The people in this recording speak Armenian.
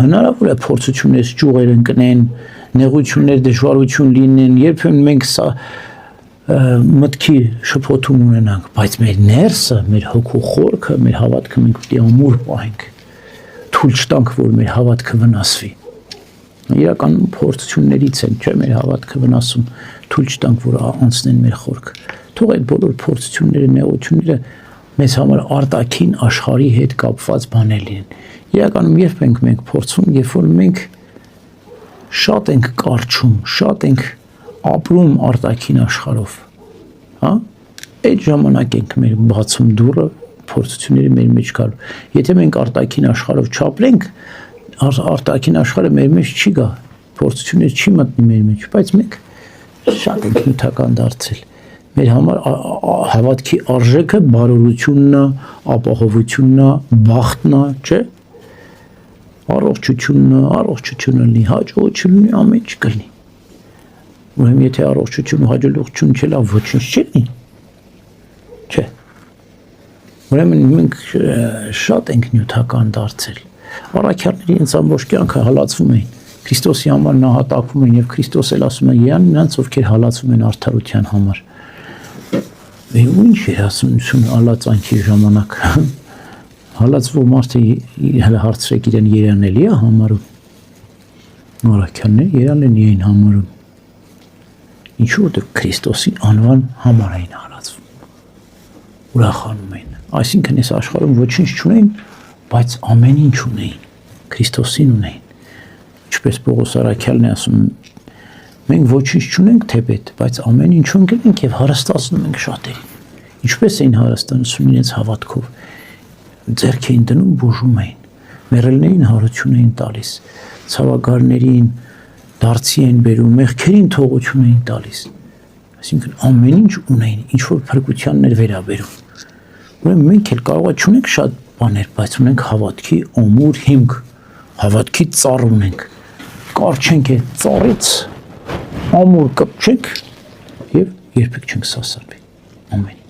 հնարավոր է փորձություններ ճյուղեր ընկնեն, նեղություններ, դժվարություն լինեն, երբեմն մենք սա մտքի շփոթում ունենանք, բայց մեր ներսը, մեր հոգու խորքը, մեր հավատքը մենք պետք է ամուր պահենք, թույլ չտանք, որ մեր հավատքը վնասվի։ Իրականում փորձություններից են, չէ՞, մեր հավատքը վնասում, թույլ չտանք, որ անցնեն մեր խորքը։ Թող այդ բոլոր փորձությունները, նեղությունները մեզ համար արտաքին աշխարհի հետ կապված բաներ լինեն։ Իրականում երբ մենք փորձում, երբ որ մենք շատ ենք կարճում, շատ ենք ապրում արտաքին աշխարհով, հա, այդ ժամանակ ենք մեր բացում դուռը փորձությունների մեր մեջ գալու։ Եթե մենք արտաքին աշխարհով չապրենք, արտաքին աշխարհը մեր մեջ չի գա, փորձություններ չի մտնի մեր մեջ, բայց մենք շատ ենք նյութական դարձել։ Մեր համար հավատքի արժեքը բարօրությունն է, ապահովությունն է, բախտն է, չէ՞։ Առողջությունը լինի, հաջողություն լինի, ամեն ինչ կլինի։ Ուրեմն եթե առողջություն ու հաջողություն չելա, ոչինչ չի լինի։ Չէ։ Ուրեմն մենք շատ ենք նյութական դարձել։ Առաքյալների ինձ ամբողջ կյանքը հալածվում էին։ Քրիստոսի համար նահատակվում են եւ Քրիստոս էլ ասում է յան նրանց, ովքեր հալածվում են արդարության համար։ Ինչ է հասունություն հալածանքի ժամանակ։ Հալածվող մարդը հարցրեք իրեն երանելի է համարում։ Առաքյալները երանելի էին համարում։ Ինչու՞ որ Քրիստոսի անվան համար էին հալածվում։ Ուրախանում էին։ Այսինքն այս աշխարհում ոչինչ չունեին, բայց ամեն ինչ ունեին։ Քրիստոսին ունեին։ Ինչպես Պողոս առաքյալն է ասում, մենք ոչինչ չունենք թեպետ, բայց ամեն ինչ ունենք եւ հարստացնում ենք շատերին։ Ինչպես էին հարստացնում իրենց հավատքով։ Ձեռք էին դնում, բուժում էին, մեռելներին հարություն էին տալիս, ցավագարներին դարձի էին բերում, մեղքերին թողություն էին տալիս։ Այսինքն ամեն ինչ ունեին, ինչ որ փրկությաններ վերաբերում։ Ուրեմն մենք էլ կարող է չունենք շատ բաներ, բայց ունենք հավատքի ամուր հիմք, հավատքի ծառ ունենք։ Կարճենք այդ ծառից, ամուր կպչենք եւ երբեք չենք սասրվի։ Ամեն